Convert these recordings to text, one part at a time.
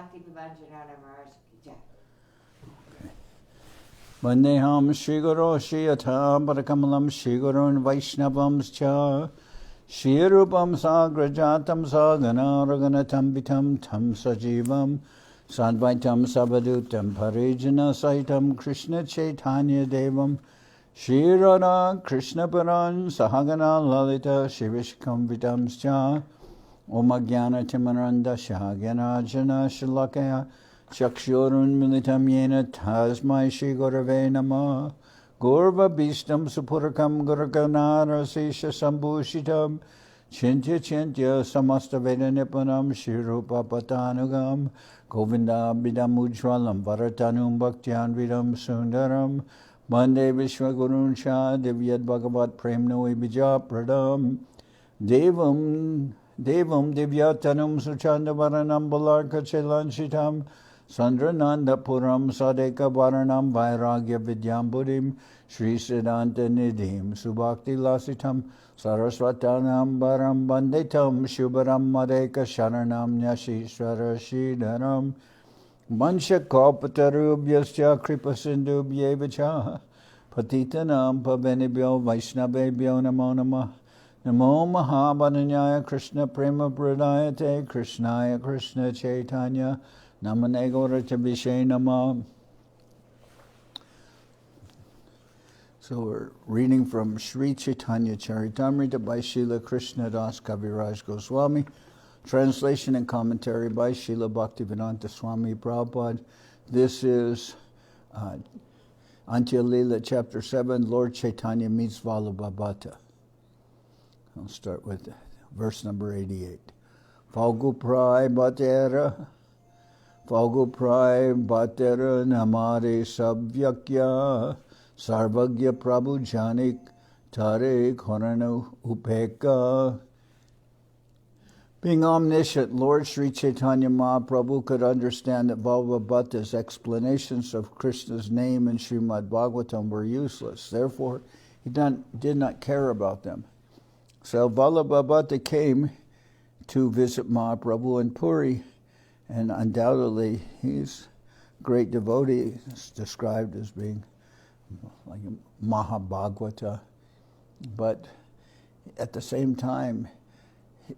Bhakti Pavan Janardan Maharaj ki jai. Vandeham Shri Guru Shri Yatha Parakamalam Shri Gurun Vaishnavams Cha Shri Rupam Sagrajatam Sagana Raganatam Vitam Tam Sajivam Sadvaitam Sabadutam Parijana Saitam Krishna Chaitanya Devam Shri Radha Krishna Paran Sahagana Lalita Shivishkam Vitams Cha Om Jnana Timaranda Shahagana Jana Shalakaya Chakshurun Militam Yena Tasmai Shri Gurave Namah Gurva Bhistam Supurakam Guraganara Sesha Sambhushitam Chintya Chintya Samasta Veda Nipunam Shri Rupa Patanugam Govinda Bidam Ujwalam Varatanum Bhaktyan Vidam Sundaram Bande Vishwagurun Shah Divyad Bhagavat Premno Bija Pradam Devam Divyatanum Suchanda Varanam Balarka Chelanchitam Sandrananda Puram Sadeka Varanam Vairagya Vidyam Buddhim Sri Siddhanta Nidhim Subhakti Lasitam Saraswatanam Baram Banditam Shubharam Madeka Sharanam Nyashishwara Shidharam Mansha Kaupatarubhyasya Kripasindubhyevacha Patitanam Pavenibhyo Vaishnavebhyo Namo Namah Namo Mahabharanyaya Krishna Prema Pradayate Krishnaya Krishna Chaitanya Namane Gaurata Vishay Nama. So we're reading from Sri Chaitanya Charitamrita by Srila Krishnadas Kaviraj Goswami. Translation and commentary by Srila Bhaktivedanta Swami Prabhupada. This is Antya-lila chapter 7, Lord Chaitanya meets Vallabha Bhatta. I'll start with verse number 88. Falguprai Bhattera Namare Sabhyakya Sarvagya Prabhu Janik Tare Khoranu Upeka. Being omniscient, Lord Sri Chaitanya Mahprabhu could understand that Vallabha Bhatta's explanations of Krishna's name in Srimad Bhagavatam were useless. Therefore, he did not care about them. So Vallabha Bhatta came to visit Mahaprabhu in Puri, and undoubtedly he's a great devotee. He's described as being like a Mahabhagavata, but at the same time,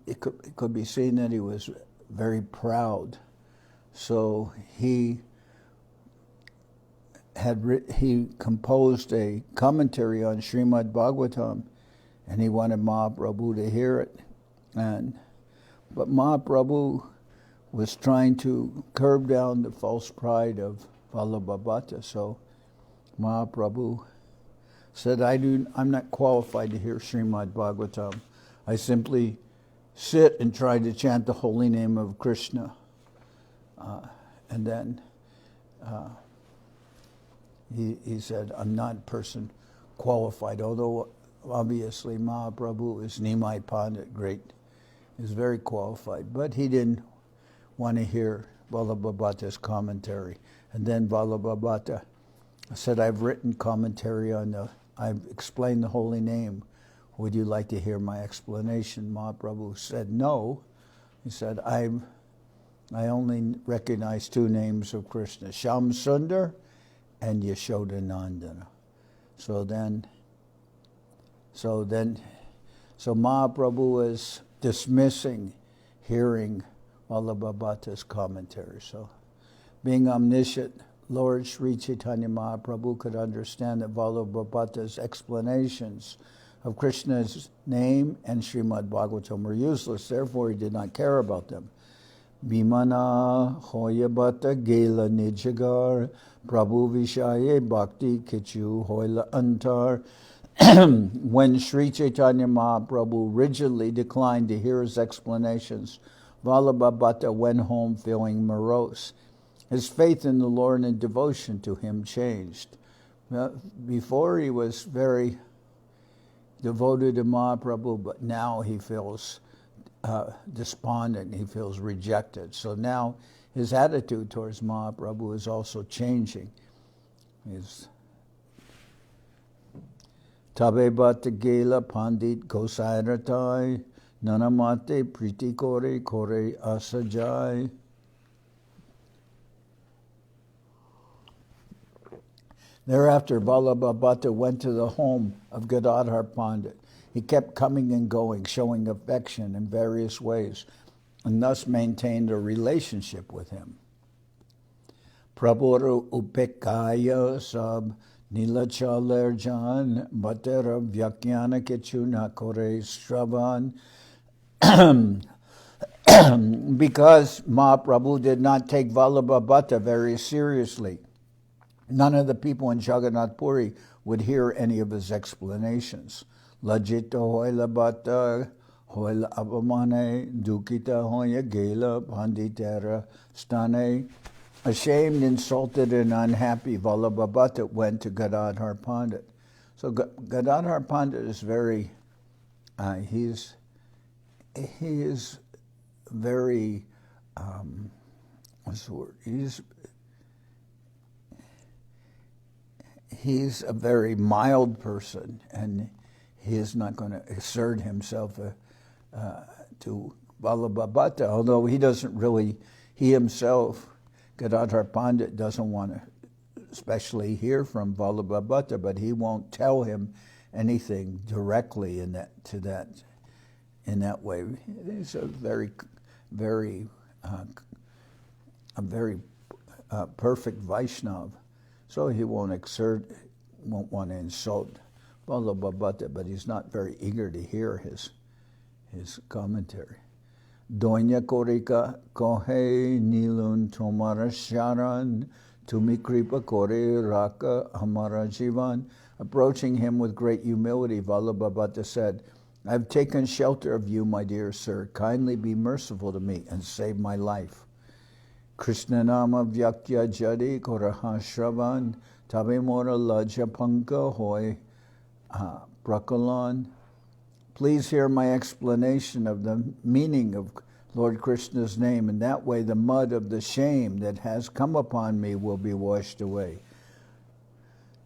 it could be seen that he was very proud. So he composed a commentary on Srimad Bhagavatam, and he wanted Mahaprabhu to hear it. But Mahaprabhu was trying to curb down the false pride of Vallabha Bhatta. So Mahaprabhu said, I'm not qualified to hear Srimad Bhagavatam. I simply sit and try to chant the holy name of Krishna. And then he said, I'm not a person qualified, although obviously Mahaprabhu is Nimai Pandit, is very qualified. But he didn't want to hear Vallabha Bhatta's commentary. And then Vallabha Bhatta said, I've written commentary I've explained the holy name. Would you like to hear my explanation? Mahaprabhu said no. He said, I only recognize two names of Krishna, Shyam Sundar and Yashoda Nandana. So Mahaprabhu was dismissing hearing Vallabha Bhatta's commentary. So being omniscient, Lord Sri Chaitanya Mahprabhu could understand that Vallabha Bhatta's explanations of Krishna's name and Srimad Bhagavatam were useless. Therefore, he did not care about them. Bhimana hoya bhatta gela nijagar Prabhu vishaye bhakti kichu hoila antar. When Sri Chaitanya Mahprabhu rigidly declined to hear his explanations, Vallabha Bhatta went home feeling morose. His faith in the Lord and devotion to him changed. Before he was very devoted to Mahaprabhu, but now he feels despondent, he feels rejected. So now his attitude towards Mahaprabhu is also changing. Tabe Bhatta Gela Pandit Gosairatai Nanamate Priti Kore Kore Asajai. Thereafter, Vallabha Bhatta went to the home of Gadadhar Pandit. He kept coming and going, showing affection in various ways, and thus maintained a relationship with him. Prabhur upekaya sab nilachaler jan bhattera vyakyana kichuna kore shravan. Because Mahaprabhu did not take Vallabha Bhatta very seriously, none of the people in Jagannath Puri would hear any of his explanations. Lajita hoila bhatta hoila abamane dukita hoya gela panditera stane. Ashamed, insulted, and unhappy, Vallabha Bhatta went to Gadadhar Pandit. So Gadadhar Pandit is very, he is very, what's the word? He's a very mild person, and he is not going to assert himself to Vallabha Bhatta, although he doesn't really, he himself, Gadadhar Pandit, doesn't want to especially hear from Vallabha Bhatta, but he won't tell him anything directly in that way. He's a very perfect Vaishnava, so he won't want to insult Vallabha Bhatta, but he's not very eager to hear his commentary. Donya korika kohe nilun tomara sharan tumi kripa kore raka hamara jivan. Approaching him with great humility, Vallabha Bhatta said, I have taken shelter of you, my dear sir. Kindly be merciful to me and save my life. Krishna nama vyakya jadi koraha shravan tabe mora laja panka hoy prakalan. Please hear my explanation of the meaning of Lord Krishna's name, and that way the mud of the shame that has come upon me will be washed away.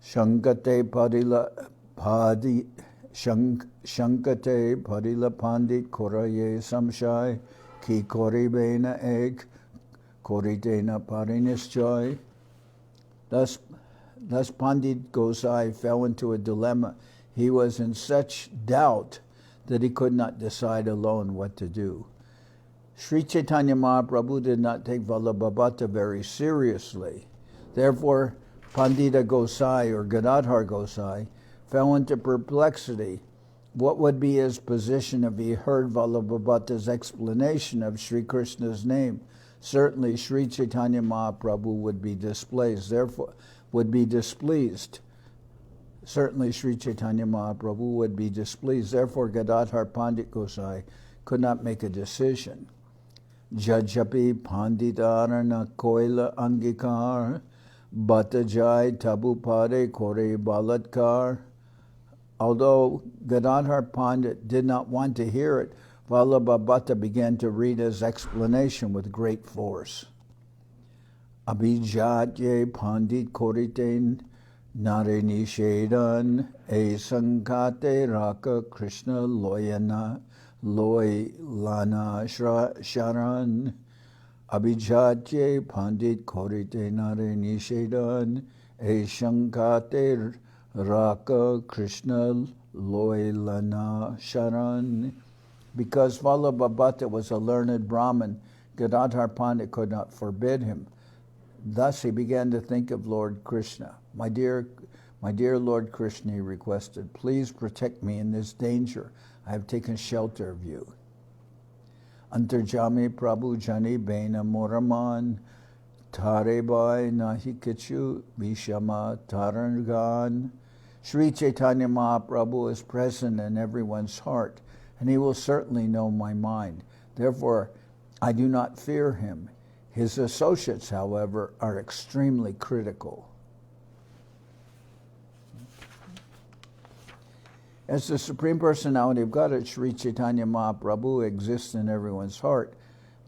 Shankate padila pandit koraye samshay ki koribena ek koritena parinishjoy. Thus Pandit Gosai fell into a dilemma. He was in such doubt that he could not decide alone what to do. Sri Chaitanya Mahprabhu did not take Vallabha Bhatta very seriously. Therefore, Pandita Gosai, or Gadadhar Gosai, fell into perplexity. What would be his position if he heard Vallabha Bhatta's explanation of Sri Krishna's name? Certainly Sri Chaitanya Mahprabhu would be displeased. Certainly Sri Chaitanya Mahprabhu would be displeased. Therefore, Gadadhar Pandit Gosai could not make a decision. Jajapi Panditarana Koila Angikar Bhattajai Tabu Pade Kore Balatkar. Although Gadadhar Pandit did not want to hear it, Vallabha Bhatta began to read his explanation with great force. Abhijatye Pandit Koriten Nare Nishedan E Sankate Raka Krishna Loyana Loylana Sharan. Abhijatye Pandit Korite Nare Nishedan E Sankate Raka Krishna Loylana Sharan. Because Vallabha Bhatta was a learned Brahmin, Gadadhar Pandit could not forbid him. Thus he began to think of Lord Krishna. My dear Lord Krishna, he requested, please protect me in this danger. I have taken shelter of you. Antarjami Prabhu Jani Bena Moraman Tare Bai Nahi Kichu Vishama Tarangan. Sri Chaitanya Mahprabhu is present in everyone's heart, and he will certainly know my mind. Therefore, I do not fear him. His associates, however, are extremely critical. As the Supreme Personality of Godhead, Sri Chaitanya Mahprabhu exists in everyone's heart.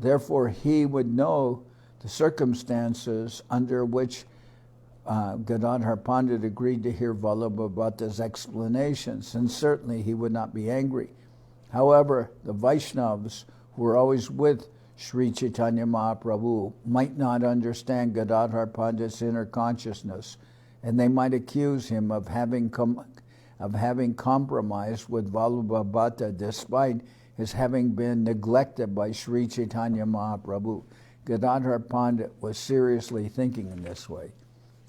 Therefore, he would know the circumstances under which Gadadhar Pandit agreed to hear Vallabha Bhatta's explanations, and certainly he would not be angry. However, the Vaishnavas who were always with Sri Chaitanya Mahprabhu might not understand Gadadhar Pandit's inner consciousness, and they might accuse him of having compromised with Vallabha Bhatta despite his having been neglected by Sri Chaitanya Mahprabhu. Gadadhar Pandit was seriously thinking in this way.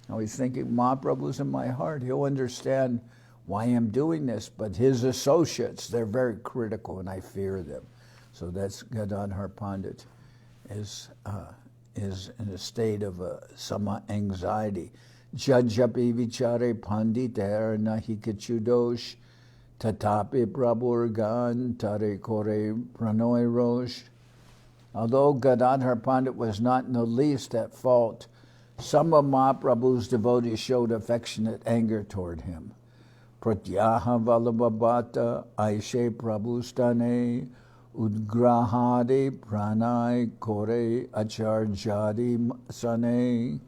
Now he's thinking, Mahaprabhu's in my heart. He'll understand why I'm doing this. But his associates, they're very critical, and I fear them. So that's Gadadhar Pandit is in a state of some anxiety. Jajapi vichare panditer nahi kichudosh tatapi prabhurgan tare kore pranoy rosh. Although Gadadhar Pandit was not in the least at fault, some of Mahaprabhu's devotees showed affectionate anger toward him. Pratyaha Vallabha Bhatta Aishe Prabhustane Udgrahade Pranay Kore Acharjadi Sane.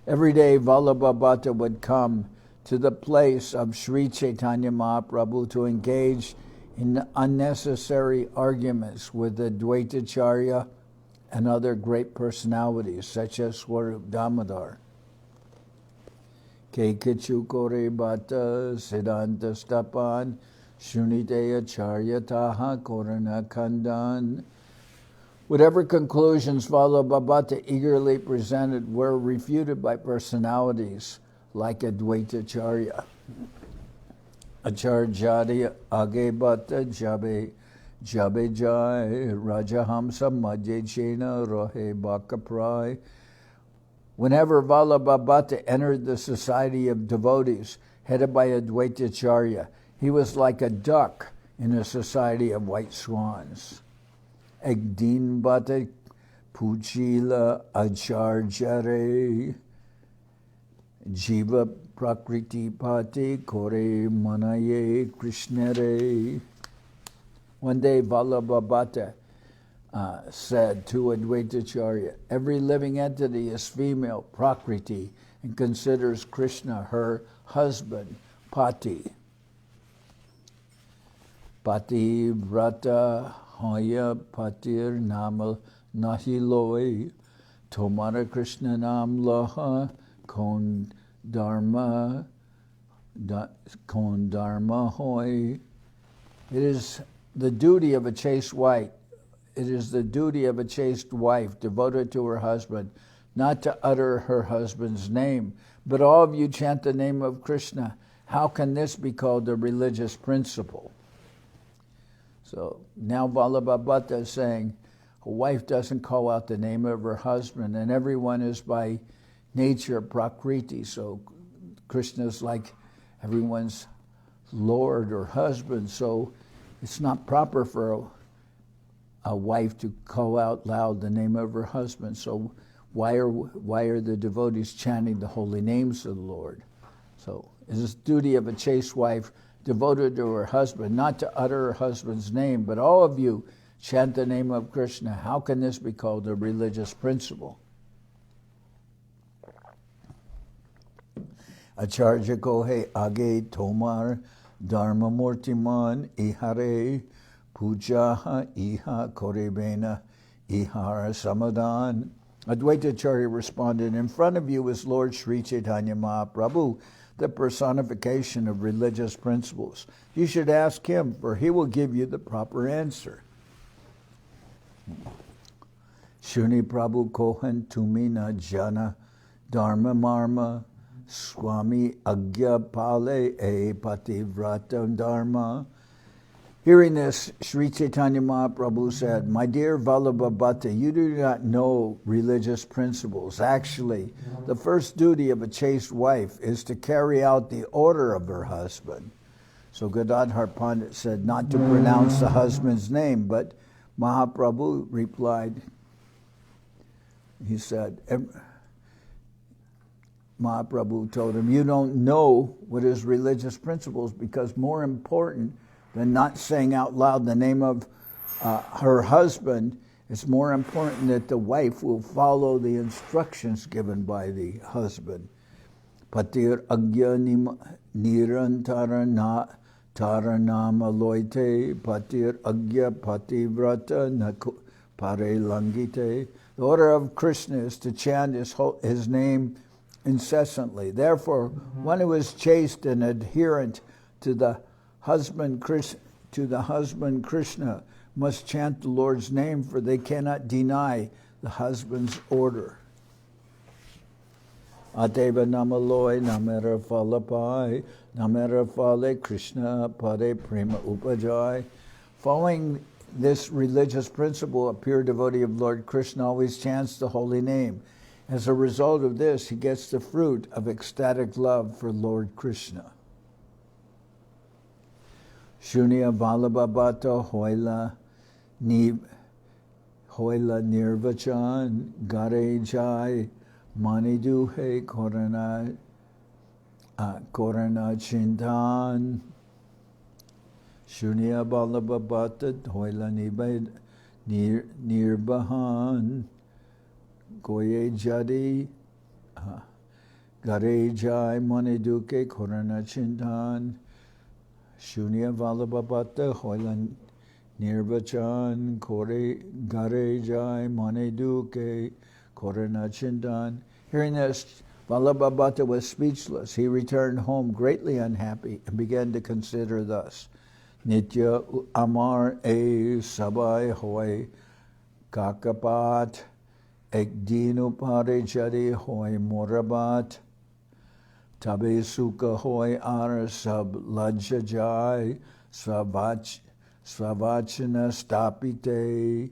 Every day Vallabha Bhatta would come to the place of Sri Chaitanya Mahprabhu to engage in unnecessary arguments with the Dvaitacharya and other great personalities such as Swarup Damodar. Ke Kichu Kore Bhatta Siddhanta Stapan Shuniteya Charyataha Korana Kandan. Whatever conclusions Vallabha Bhatta eagerly presented were refuted by personalities like Advaitacharya. Acharjari Age Bhatta Jabe Jai Rajahamsa Madhye Chena Rohe Bakaprai. Whenever Vallabha Bhatta entered the society of devotees headed by Advaitacharya, he was like a duck in a society of white swans. Egdin Bhatta Puchila Acharjare Jiva Prakriti Pati Kore Manaye Krishnare. One day Vallabha Bhatta said to Advaitacharya, every living entity is female, Prakriti, and considers Krishna her husband, Pati. Pati Vrata Hoya Patir Namal Nahiloi Tomara Krishna Nam Laha Kon Dharma Hoy. It is the duty of a chaste wife. It is the duty of a chaste wife devoted to her husband not to utter her husband's name. But all of you chant the name of Krishna. How can this be called a religious principle? So now Vallabha Bhatta is saying a wife doesn't call out the name of her husband, and everyone is by nature Prakriti. So Krishna's like everyone's lord or husband. So it's not proper for a wife to call out loud the name of her husband. So why are the devotees chanting the holy names of the Lord? So it is the duty of a chaste wife devoted to her husband not to utter her husband's name, but all of you chant the name of Krishna. How can this be called a religious principle? Acharya kohe age tomar dharma murtiman ihare pujaha iha korebena ihara samadhan. Advaitacharya responded, in front of you is Lord Sri Chaitanya Mahprabhu, the personification of religious principles. You should ask him, for he will give you the proper answer. Shuni Prabhu Kohan Tumina Jana Dharma Marma Swami Agya Pale E Pativrata Dharma. Hearing this, Sri Chaitanya Mahprabhu said, my dear Vallabha Bhatta, you do not know religious principles. Actually, the first duty of a chaste wife is to carry out the order of her husband. So Gadadhar Pandit said not to pronounce the husband's name, but Mahaprabhu replied, he said, Mahaprabhu told him, you don't know what is religious principles, because more important than not saying out loud the name of her husband, it's more important that the wife will follow the instructions given by the husband. Patir agya nirantara taranama loite patir agya pativrata pare langite. The order of Krishna is to chant his name incessantly. Therefore, one who is chaste and adherent to the husband Krishna must chant the Lord's name, for they cannot deny the husband's order. Ateva namaloi namera phalapai namera phale Krishna pade prema upajai. Following this religious principle, a pure devotee of Lord Krishna always chants the holy name. As a result of this, he gets the fruit of ecstatic love for Lord Krishna. Shunya Vallabha Bhatta Hoila Nirvachan Gare Jai Maniduhe Korana Chintan. Shunya Vallabha Bhatta Hoila Nirbahan Goye Jadi Gare Jai Maniduke Korana Chintan. Shunya Vallabha Bhatta Hoilan Nirvachan Kore Gare Jai Mane Duke Korana Chindan. Hearing this, Vallabha Bhatta was speechless. He returned home greatly unhappy and began to consider thus: Nitya Amar E Sabai Hoy Kakapat Ekdinu Pare Jadi Hoy Morabat Tabe Sukha Hoy Ar Sab Lajja Jai Svavachana Stapite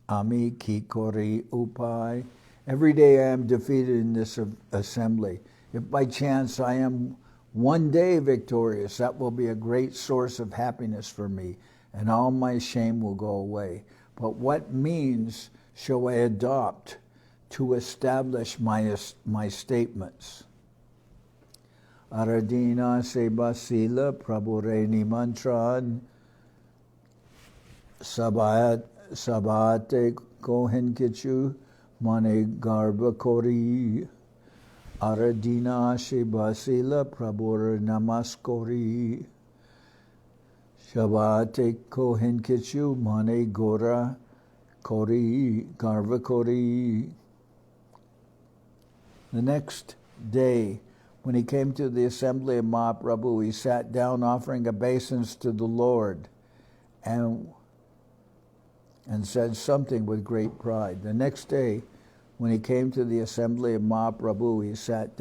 Ami Kikori Upai. Every day I am defeated in this assembly. If by chance I am one day victorious, that will be a great source of happiness for me, and all my shame will go away. But what means shall I adopt to establish my statements? Aradina Seva Sila Prabhure Nimantran Sabate Kohen Kichu Mane Garba Kori Aradina Seva Sila Prabhure Namaskori Sabate Kohen Kichu Mane Gora Kori Garva Kori. The next day, when he came to the assembly of Mahaprabhu, he sat down offering obeisance to the Lord and said something with great pride. The next day, when he came to the assembly of Mahaprabhu, he sat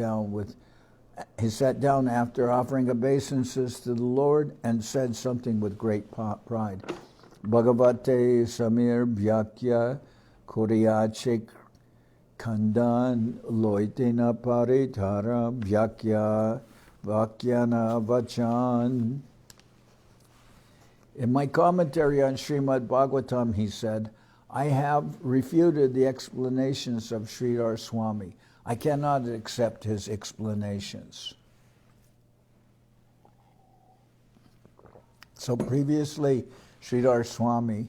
down after offering obeisances to the Lord and said something with great pride. Bhagavate Samir Vyakya Kuriyachik Kandan Loitena Paritara Vakyana Vachan. In my commentary on Srimad Bhagavatam, he said, I have refuted the explanations of Sridhar Swami. I cannot accept his explanations. So previously, Sridhar Swami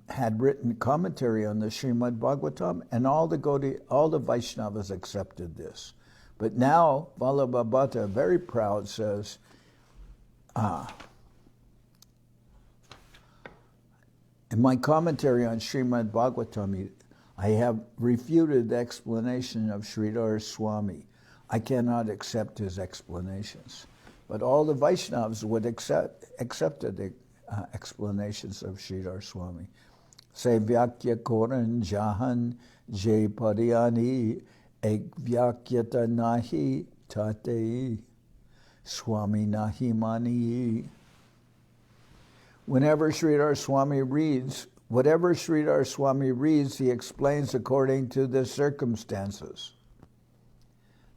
had written commentary on the Srimad Bhagavatam, and all the Vaishnavas accepted this. But now, Vallabha Bhatta, very proud, says, in my commentary on Srimad Bhagavatam, I have refuted the explanation of Sridhar Swami. I cannot accept his explanations. But all the Vaishnavas would accepted the explanations of Sridhar Swami. Se vyakya koran jahan jay pariyani ek vyakyata nahi tate Swami nahi mani. Whatever Sridhar Swami reads, he explains according to the circumstances.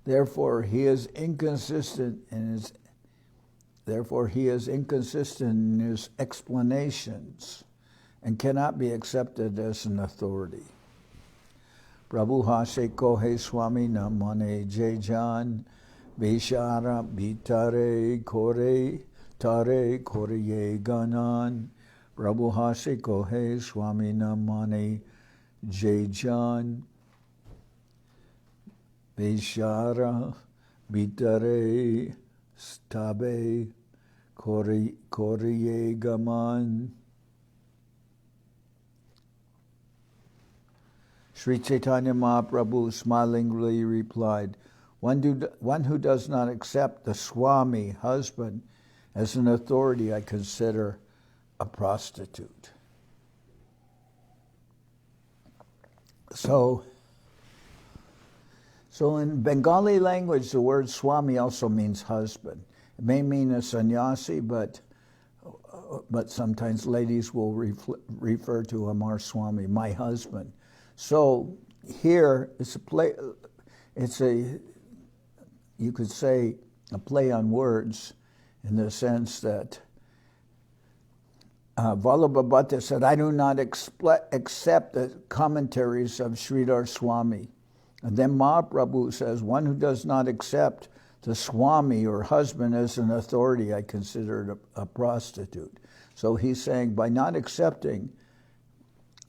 Therefore, he is inconsistent in his explanations and cannot be accepted as an authority. Prabhu Hase Kohe Swami Namane Jejan Vishara Bitare Kore Tare Koriye Ganan Prabhu Hase Kohe Swami Namane Jejan Vishara Bitare Stabe Koriye Gaman. Sri Chaitanya Mahprabhu smilingly replied, one who does not accept the Swami, husband, as an authority, I consider a prostitute. So in Bengali language, the word Swami also means husband. It may mean a sannyasi, but sometimes ladies will refer to him as Swami, my husband. So here it's you could say a play on words, in the sense that Vallabha Bhatta said, I do not accept the commentaries of Sridhar Swami. And then Mahaprabhu says, one who does not accept the Swami or husband as an authority, I consider it a prostitute. So he's saying, by not accepting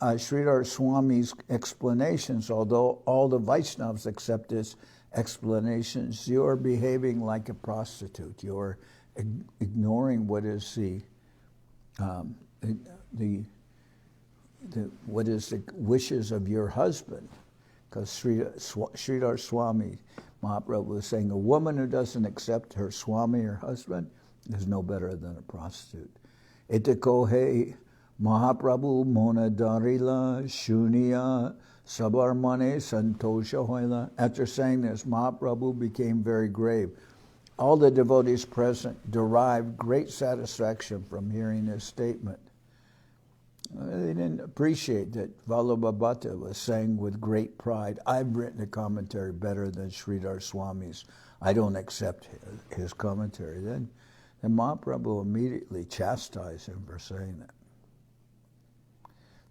Sridhar Swami's explanations, although all the Vaishnavas accept his explanations, you're behaving like a prostitute. You're ignoring what is what is the wishes of your husband. Because Sridhar Swami Mahaprabhu was saying, a woman who doesn't accept her Swami or husband is no better than a prostitute. Itakohe Mahaprabhu Monadarila Shunya Sabarmane Santosha Hoila. After saying this, Mahaprabhu became very grave. All the devotees present derived great satisfaction from hearing this statement. They didn't appreciate that Vallabha Bhatta was saying with great pride, I've written a commentary better than Sridhar Swami's. I don't accept his commentary. Then Mahaprabhu immediately chastised him for saying that.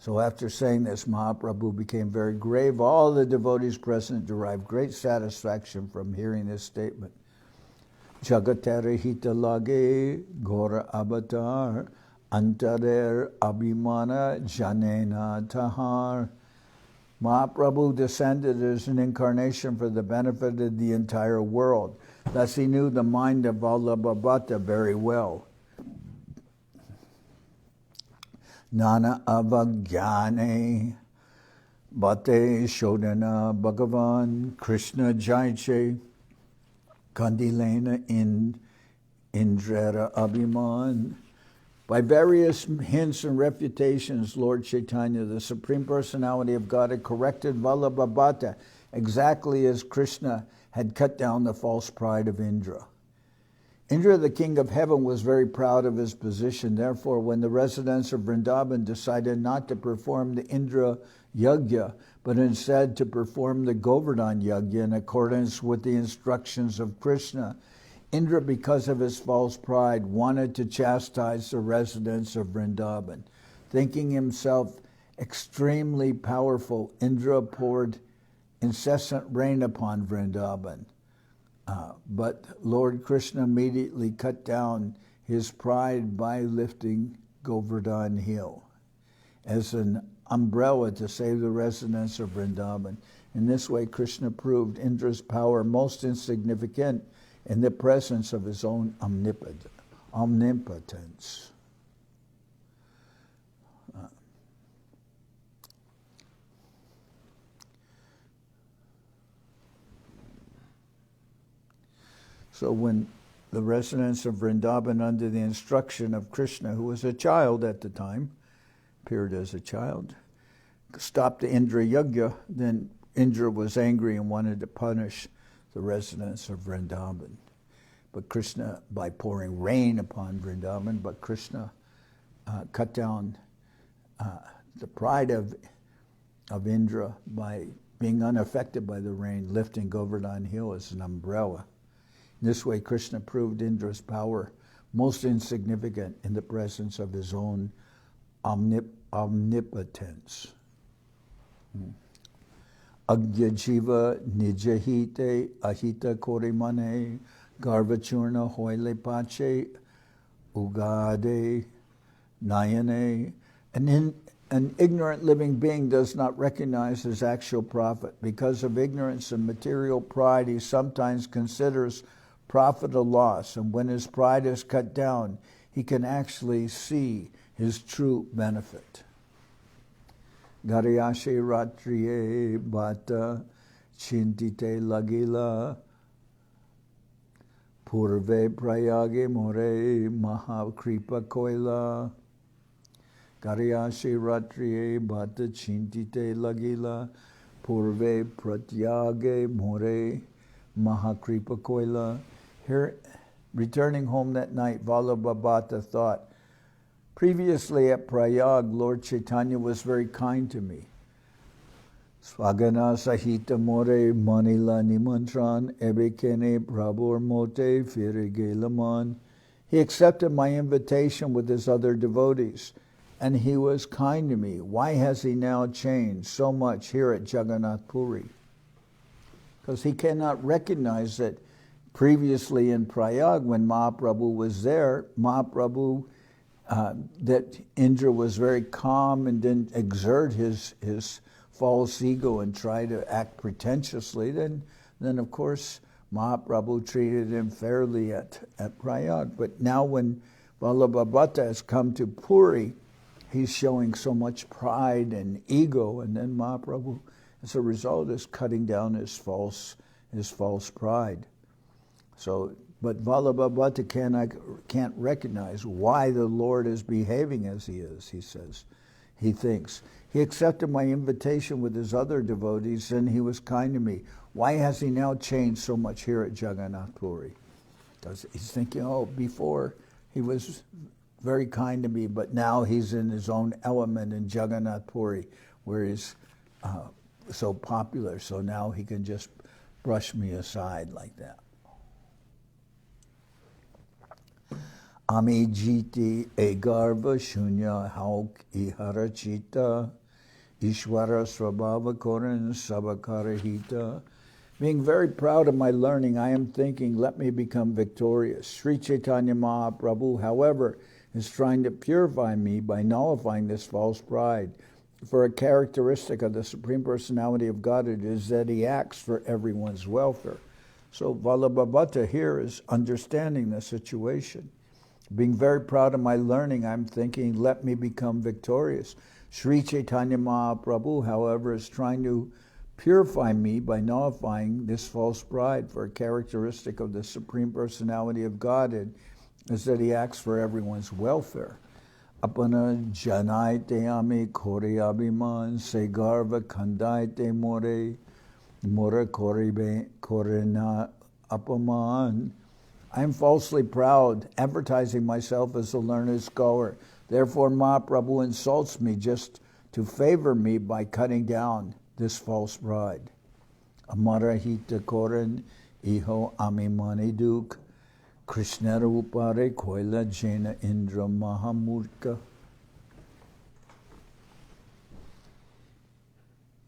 So after saying this, Mahaprabhu became very grave. All the devotees present derived great satisfaction from hearing this statement. Jagatara hita lage gora avatar antarer abhimana janena tahar. Mahaprabhu descended as an incarnation for the benefit of the entire world. Thus he knew the mind of Vallabha Bhatta very well. Nana avagyane bhate shodana bhagavan Krishna jaiche kandilena indrera abhiman. By various hints and refutations, Lord Chaitanya, the Supreme Personality of God, had corrected Vallabha Bhatta exactly as Krishna had cut down the false pride of Indra. Indra, the king of heaven, was very proud of his position. Therefore, when the residents of Vrindavan decided not to perform the Indra Yajna, but instead to perform the Govardhan Yajna in accordance with the instructions of Krishna, Indra, because of his false pride, wanted to chastise the residents of Vrindavan. Thinking himself extremely powerful, Indra poured incessant rain upon Vrindavan. But Lord Krishna immediately cut down his pride by lifting Govardhan Hill as an umbrella to save the residents of Vrindavan. In this way, Krishna proved Indra's power most insignificant in the presence of his own omnipotence. So when the residents of Vrindavan, under the instruction of Krishna, who was a child at the time, appeared as a child, stopped the Indra Yajna, then Indra was angry and wanted to punish the residents of Vrindavan. But Krishna, by pouring rain upon Vrindavan, but Krishna cut down the pride of Indra by being unaffected by the rain, lifting Govardhan Hill as an umbrella. In this way, Krishna proved Indra's power most insignificant in the presence of his own omnipotence. Agya jiva nijahite ahita korimane garvachurna hoile pache ugade nayane. An ignorant living being does not recognize his actual profit. Because of ignorance and material pride, he sometimes considers profit a loss, and when his pride is cut down, he can actually see his true benefit. Gariyashi Ratriye Bhatta Chintite Lagila Purve Prayage More Mahakripa Koila Gariyashi Ratriye Bhatta Chintite Lagila Purve Pratyage More Mahakripa Koila. Here, returning home that night, Vallabha Bhatta thought, previously at Prayag, Lord Chaitanya was very kind to me. Swagana Sahita More Manila Nimantran Ebekene Prabhur Mote Firigelaman. He accepted my invitation with his other devotees, and he was kind to me. Why has he now changed so much here at Jagannath Puri? Because he cannot recognize that previously in Prayag, when Mahaprabhu was there, Mahaprabhu, that Indra was very calm and didn't exert his false ego and try to act pretentiously. Then of course, Mahaprabhu treated him fairly at Prayag. But now when Vallabha Bhatta has come to Puri, he's showing so much pride and ego, and then Mahaprabhu, as a result, is cutting down his false pride. So, but Vallabha Bhatta can't recognize why the Lord is behaving as he is, he says. He thinks, he accepted my invitation with his other devotees, and he was kind to me. Why has he now changed so much here at Jagannath Puri? Because he's thinking, oh, before he was very kind to me, but now he's in his own element in Jagannath Puri, where he's so popular, so now he can just brush me aside like that. Ami jiti egarva shunya hauk iharachita ishwara svabhava koran sabakarahita. Being very proud of my learning, I am thinking, let me become victorious. Sri Chaitanya Mahprabhu, however, is trying to purify me by nullifying this false pride. For a characteristic of the Supreme Personality of Godhead is that he acts for everyone's welfare. So Vallabha Bhatta here is understanding the situation. Being very proud of my learning, I'm thinking, let me become victorious. Sri Chaitanya Mahprabhu, however, is trying to purify me by nullifying this false pride. For a characteristic of the Supreme Personality of Godhead is that he acts for everyone's welfare. Apana janaite ame kore abhiman segarva kandaite more korena apaman. I am falsely proud, advertising myself as a learned scholar. Therefore, Mahaprabhu insults me just to favor me by cutting down this false pride. Amarahita koran iho amimani duk Krishna Rupare Koila Jena Indra Mahamurka.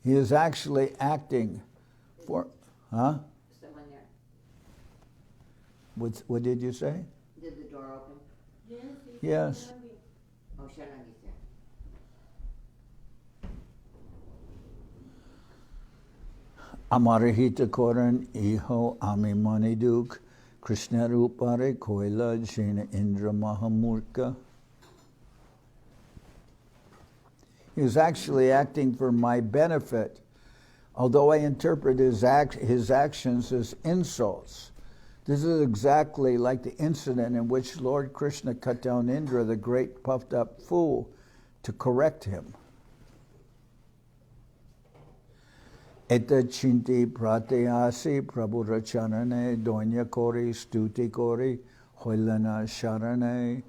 He is actually acting for, huh? Someone there. What did you say? Did the door open? Yes. Oh, Shanangi's there. Amarahita Koran Iho Amimaniduk Krishna Rupare Koila Jena Indra Mahamurka. He is actually acting for my benefit, although I interpret his actions as insults. This is exactly like the incident in which Lord Krishna cut down Indra, the great puffed up fool, to correct him. Eta chinti pratyasi prabhu rachanane donya kori stuti kori hoilana sharane.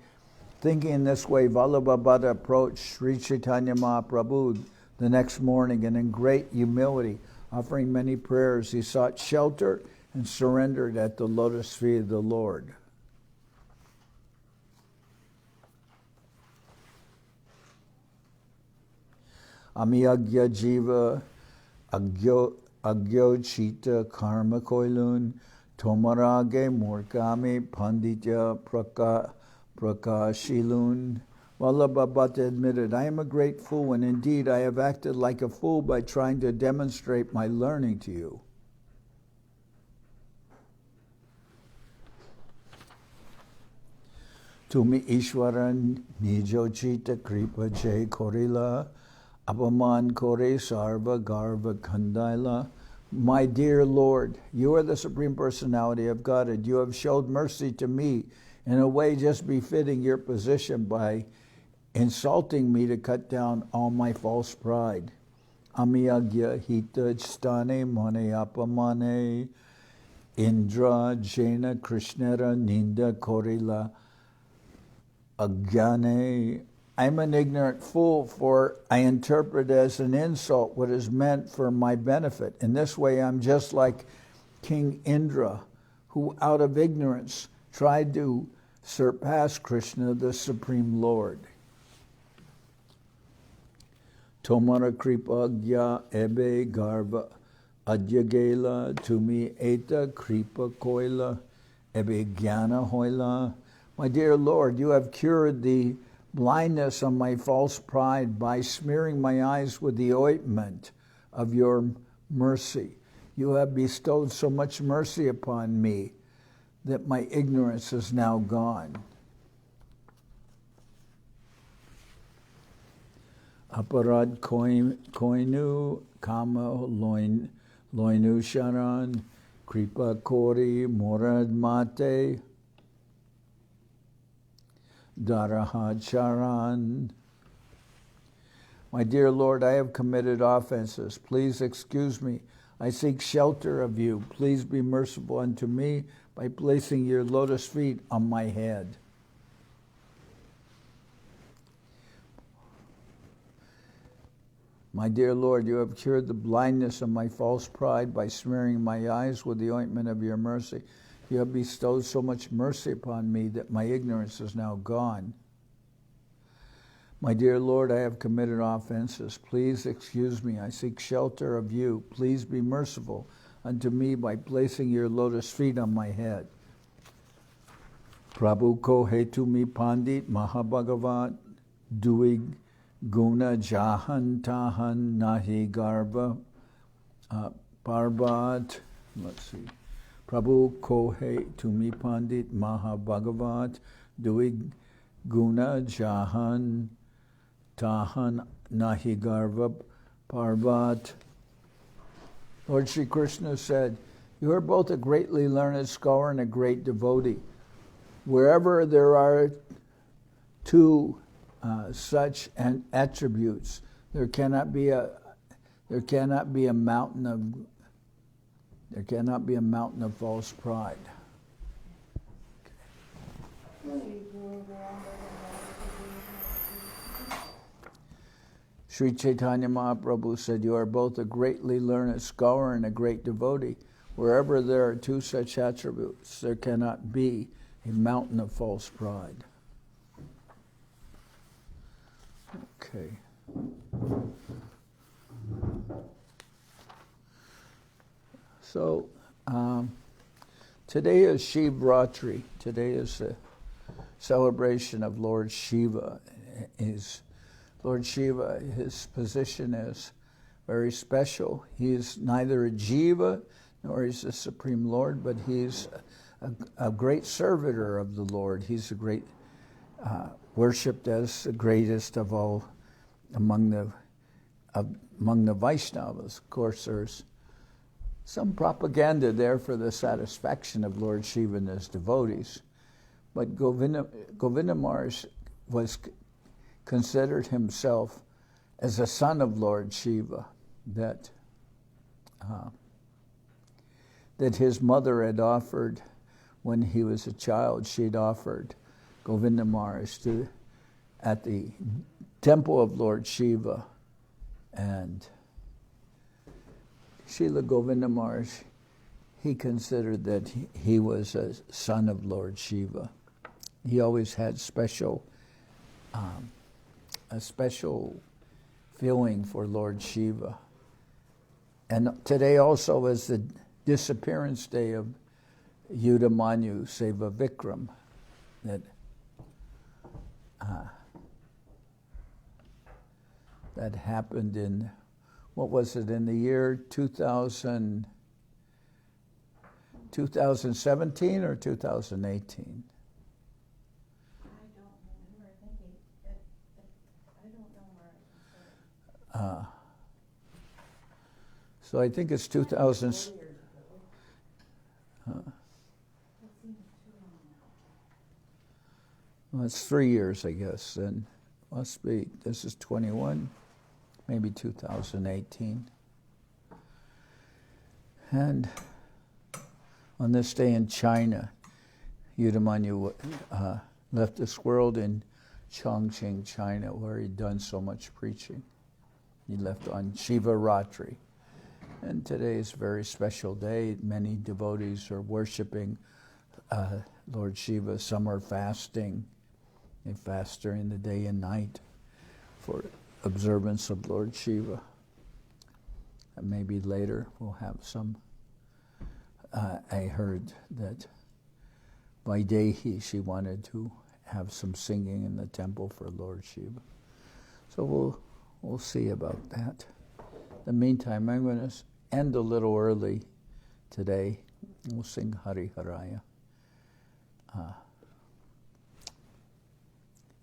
Thinking in this way, Vallabha Bhatta approached Sri Chaitanya Mahprabhu the next morning, and in great humility, offering many prayers, he sought shelter and surrendered at the lotus feet of the Lord. Amiyagya jiva agyo chita karma koilun tomarage murkami panditya prakashilun. Vallabha Bhatta admitted, I am a great fool, and indeed I have acted like a fool by trying to demonstrate my learning to you. Tumi Ishwaran Nijo Chita Kripa Jai Korila Apaman kore sarva garva kandaila. My dear Lord, you are the Supreme Personality of Godhead. You have showed mercy to me in a way just befitting your position by insulting me to cut down all my false pride. Amiyagya hita stane mane apamane Indra jena krishnera ninda korila agyane. I'm an ignorant fool, for I interpret as an insult what is meant for my benefit. In this way, I'm just like King Indra, who out of ignorance tried to surpass Krishna, the Supreme Lord. Tomara kripa gya ebe garva adyagela tumi eta kripa koila ebe jnana hoila. My dear Lord, you have cured the blindness of my false pride by smearing my eyes with the ointment of your mercy. You have bestowed so much mercy upon me that my ignorance is now gone. Aparad koinu kama loinu sharan kripa kori morad mate Darahad Charan. My dear Lord, I have committed offenses. Please excuse me. I seek shelter of you. Please be merciful unto me by placing your lotus feet on my head. My dear Lord, you have cured the blindness of my false pride by smearing my eyes with the ointment of your mercy. You have bestowed so much mercy upon me that my ignorance is now gone. My dear Lord, I have committed offenses. Please excuse me. I seek shelter of you. Please be merciful unto me by placing your lotus feet on my head. Prabhu ko hetu mi pandit mahabhagavat duig guna jahan tahan nahi garva parbat. Let's see. Prabhu kohe tumi pandit mahabhagavat duig guna jahan tahan nahi garva parvat. Lord Sri Krishna said, you are both a greatly learned scholar and a great devotee. Wherever there are two such attributes, there cannot be a mountain of false pride. Sri Chaitanya Mahprabhu said, you are both a greatly learned scholar and a great devotee. Wherever there are two such attributes, there cannot be a mountain of false pride. Okay. So, today is Shivratri. Today is the celebration of Lord Shiva. Lord Shiva, his position is very special. He is neither a jiva nor is the Supreme Lord, but he's a great servitor of the Lord. He's a great, worshipped as the greatest of all among the Vaishnavas. Of course, there's some propaganda there for the satisfaction of Lord Shiva and his devotees. But Govinda Maharaj considered himself as a son of Lord Shiva, that his mother had offered when he was a child. She'd offered Govinda Maharaj at the temple of Lord Shiva, and Srila Govinda Maharaj, he considered that he was a son of Lord Shiva. He always had a special feeling for Lord Shiva. And today also is the disappearance day of Yudamanyu Seva Vikram, that happened in, what was it, in the year 2017 or 2018? So I think it's 2000. Well, it's 3 years, I guess, and must be, this is 21, maybe 2018. And on this day in China, Yudamanyu left this world in Chongqing, China, where he'd done so much preaching. He left on Shiva Ratri. And today is a very special day. Many devotees are worshiping Lord Shiva. Some are fasting. They fast during the day and night for observance of Lord Shiva. And maybe later we'll have some. I heard that Vaidehi, she wanted to have some singing in the temple for Lord Shiva. So we'll see about that. In the meantime, I'm going to end a little early today. We'll sing Hari Haraya.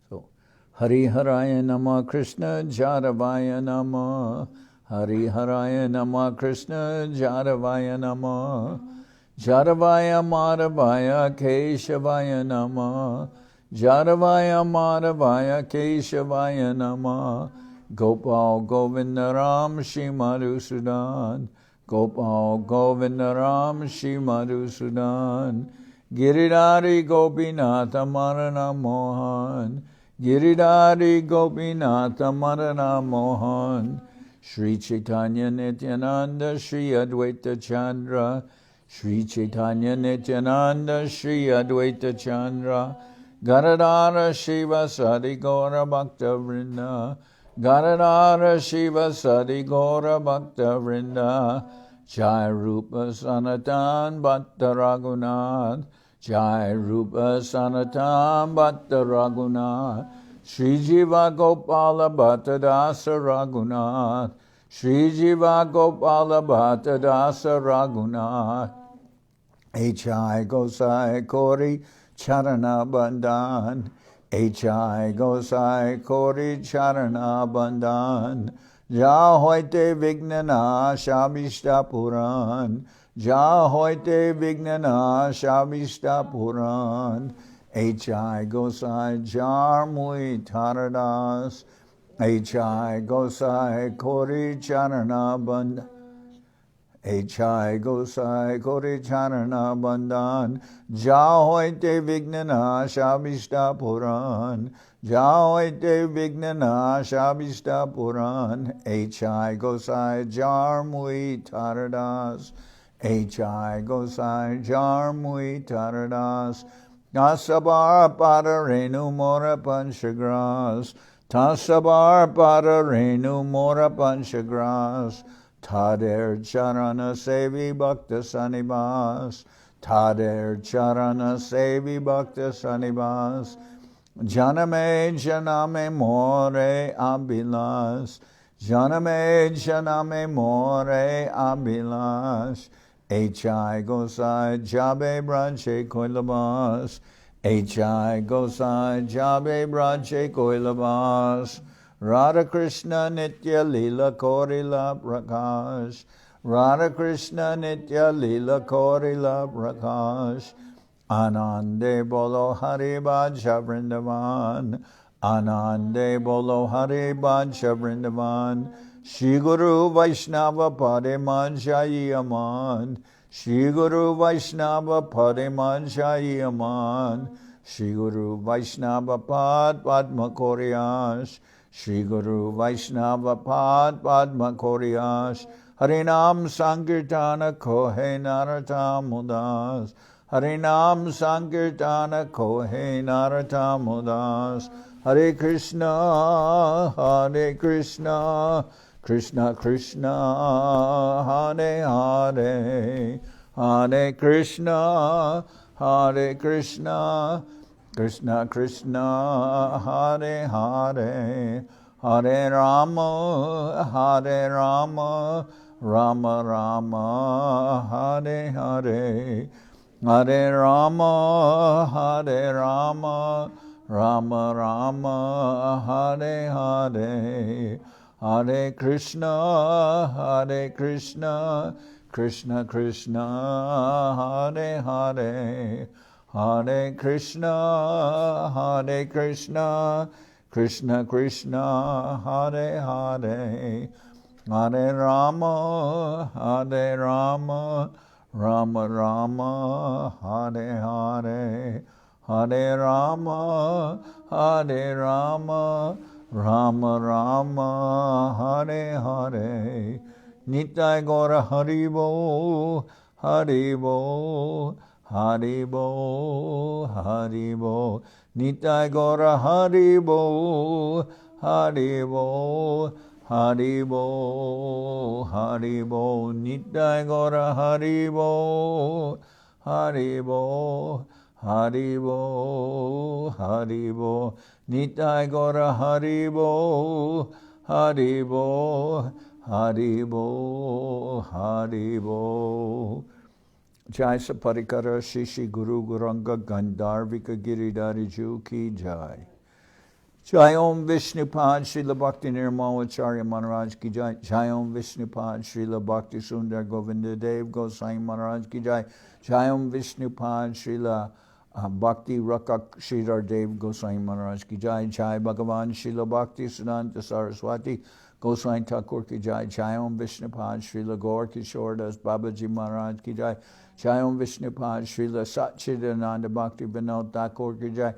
So, Hari Haraya Nama Krishna Jaravaya Nama. Hari Haraya Nama Krishna Jaravaya Nama. Jaravaya Madhavaya Keshavaya Nama. Jaravaya Madhavaya Keshavaya Nama. Gopal Govinda Ram Shri Madhusudan. Gopal Govinda Ram Shri Madhusudan. Giridhari Gopinatha Marana Mohan. Giridhari Gopinatha Marana Mohan. Sri Chaitanya Nityananda Sri Advaita Chandra. Sri Chaitanya Nityananda Sri Advaita Chandra. Gadadhar Shiva Sadi Gaura Bhakta Vrinda. Gadadhar Shiva Sadi Gaura Bhakta Vrinda. Jai Rupa Sanatan Bhatta Raghunath. Jai Rupa Sanatan Bhatta Raghunath. Sri Jiva Gopala Bhatta Dasa Raghunath. Sri Jiva Gopala Bhatta Dasa Raghunath. H.I. Gosai Kori Charana Bandhan. H.I. Gosai Kori Charana Bandhan. Ja hoite Vignana Shabishta Puran. Ja hoite Vignana Shabishta Puran. H.I. Gosai Jarmui Taradas. H.I. Gosai Kori Charana Bandhan. H.I. Gosai Kori Charana Bandhan. Ja hoite Vignana Shabishta Puran. Ja hoite Vignana Shabishta Puran. H.I. Gosai Jarmui Taradas. H.I. Gosai Jarmui Taradas. Tasabar Padarenu Mora Panchagras. Tasabar Padarenu Mora Panchagras. Tader Charana Sevi Bhakta Sanibas. Tader Charana Sevi Bhakta Sanibas. Janame Janame More Abhilas. Janame Janame More Abhilas. H.I. Gosai Jabe Branche Koilabas. H.I. Gosai Jabe Branche Koilabas. Radha Krishna Antya-lila Korila Prakash. Radha Krishna Antya-lila Korila Prakash. Anande Bolo Hari Bhaja Vrindavan. Anande Bolo Hari Bhaja Vrindavan. Shri Guru Vaishnava Pade Manjayi Aman. Shri Guru Vaishnava Pade Manjayi Aman. Shri Guru Vaishnava Pad Padma Koryash. Shri Guru Vaishnava Pad Padma Koryash. Harinam Sankirtana Kohe Narata Mudas. Harinam Sankirtana Kohe Narata Mudas. Hare Krishna, Hare Krishna, Krishna Krishna, Hare Hare, Hare Krishna, Hare Krishna, Krishna Krishna, Hare Hare, Hare Rama, Hare Rama, Rama Rama, Hare Hare, Hare Rama, Hare Rama, Rama Rama, Hare Hare, Hare Krishna, Hare Krishna, Krishna Krishna, Hare Hare, Hare Krishna, Hare Krishna, Krishna Krishna, Hare Hare, Hare Rama, Hare Rama, Rama Rama, Hare Hare, Hare Rama, Hare Rama, Rama Rama, Hare Hare. Nitai Gora Haribo, Haribo, Haribo, Haribo. Nitai Gora Haribo, Haribo, Haribo, Haribo. Nitai Gora Haribo, Haribo, Haribo, Haribo. Nitai Gora Haribo, Haribo, Haribo, Haribo. Jai Saparikara Shishi Guru Guranga Gandharvika Giridhari Ju Ki Jai. Jai Om Vishnupad Srila Bhakti Nirmalacharya Maharaj Ki Jai. Jai Om Vishnupad Srila Bhakti Sundar Govinda Dev Goswami Maharaj Ki Jai. Jai Om Vishnupad Srila Bhakti Rakak Sridhar Dev Goswami Maharaj Ki Jai. Jai Bhagavan Srila Bhakti Siddhanta Saraswati Goswami Thakur Ki Jai. Jai Om Vishnupad Srila Gaur Kishore Das Babaji Maharaj Ki Jai. Jai Om Vishnupad Srila Satchidananda Bhakti Vinod Thakur Ki Jai.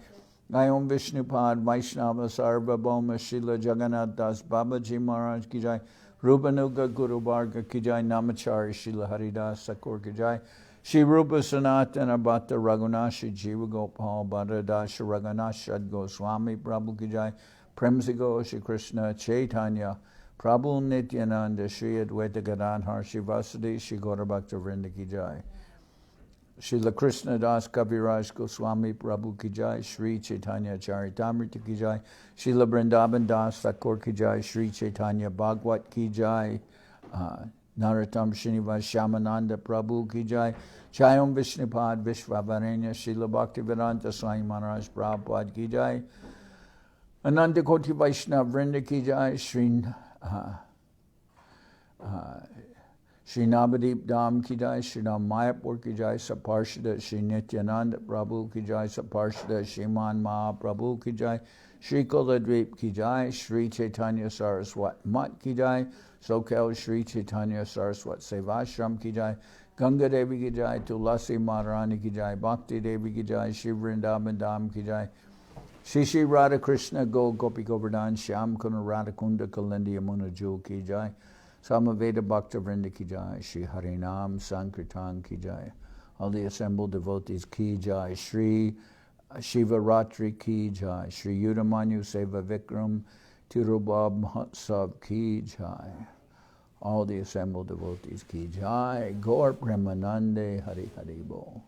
Jai Om Vishnupad Vaishnava Sarvabhauma Srila Jagannath Das Babaji Maharaj Ki Jai. Rupanuga Guru Varga Ki Jai. Namachari Srila Haridas Thakur Ki Jai. Shri Rupa Sanatana Bhatta Raghunashi Jiva Gopal Bhatta Dasha Raghunash Goswami Prabhu Ki Jai. Premsigo Shri Krishna Chaitanya Prabhu Nityananda Shri Advaita Gadadhar Shri Vasudeva Shri Gaura Bhakta Vrinda Ki Jai. Srila Krishnadas Kaviraj Goswami Prabhu Ki Jai. Sri Chaitanya Charitamrita Ki Jai. Srila Vrindavan Das Thakur Ki Jai. Sri Chaitanya Bhagwat Ki Jai. Narottam Srinivas Shyamananda Prabhu Ki Jai. Jai Om Vishnupad Vishvavarenya Srila Bhaktivedanta Swami Maharaj Prabhupada Ki Jai. Ananta Koti Vaishnava Vrinda Ki Jai. Shri Navadip Dham Ki Jai. Shri Ram Mayapur Ki Jai. Saparshada Shri Nityananda Prabhu Ki Jai. Saparshada Shriman Mahaprabhu Ki Jai. Shri Kuladvip Ki Jai. Sri Chaitanya Saraswat Mat Ki Jai. Soquel Sri Chaitanya Saraswat Seva Ashram Ki Jai. Ganga Devi Ki Jai. Tulasi Maharani Ki Jai. Bhakti Devi Ki Jai. Shri Vrindavan Dham Ki Jai. Shri Shri Radha Krishna Go Gopi Govardhan Shyam Kuna Radha Kunda Kalindi Yamuna Jewel Ki Jai. Samaveda Bhakta Vrinda Ki Jai. Shri Harinam Sankirtan Ki Jai. All the assembled devotees Ki Jai. Shri Shiva Ratri Ki Jai. Shri Yudamanyu Seva Vikram Tirubab Mahotsav Ki Jai. All the assembled devotees Ki Jai. Gaur Premanande Hari Hari Bo.